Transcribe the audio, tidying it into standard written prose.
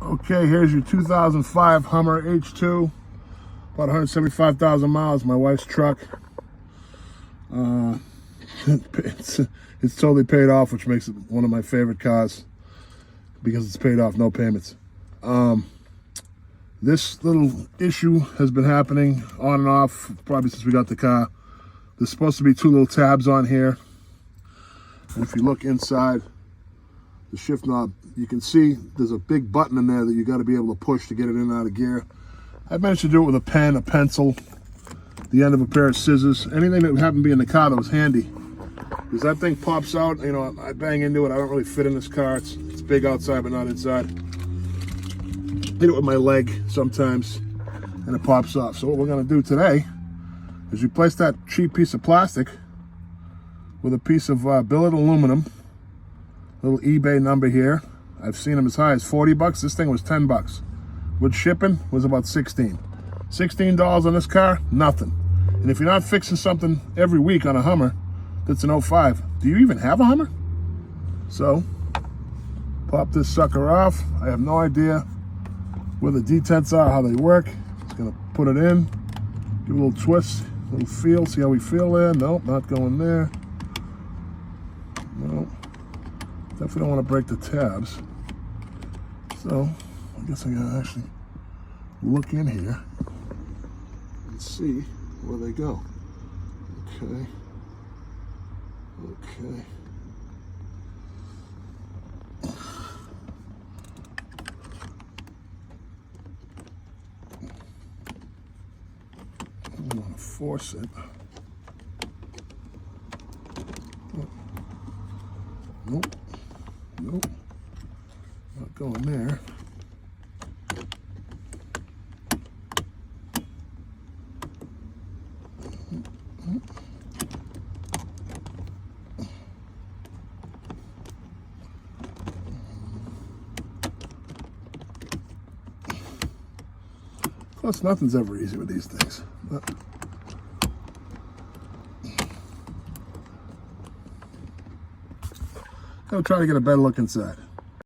Okay, here's your 2005 Hummer H2, about 175,000 miles, my wife's truck. It's totally paid off, which makes it one of my favorite cars because it's paid off, no payments. This little issue has been happening on and off probably since we got the car. There's supposed to be two little tabs on here, and if you look inside the shift knob, you can see there's a big button in there that you got to be able to push to get it in and out of gear. I managed to do it with a pen, a pencil, the end of a pair of scissors, anything that happened to be in the car that was handy. Because that thing pops out, you know, I bang into it, I don't really fit in this car. It's big outside but not inside. Hit it with my leg sometimes and it pops off. So what we're going to do today is replace that cheap piece of plastic with a piece of billet aluminum. Little eBay number here. I've seen them as high as 40 bucks. This thing was 10 bucks. With shipping was about 16. $16 on this car, nothing. And if you're not fixing something every week on a Hummer that's an 05, do you even have a Hummer? So, pop this sucker off. I have no idea where the detents are, how they work. Just gonna put it in, give it a little twist, a little feel, see how we feel there. Nope, not going there. Nope. Definitely don't want to break the tabs. So, I guess I gotta actually look in here and see where they go. Okay. Okay. I don't want to force it. Nope. Nope. Not going there. Plus, nothing's ever easy with these things. But I'll try to get a better look inside.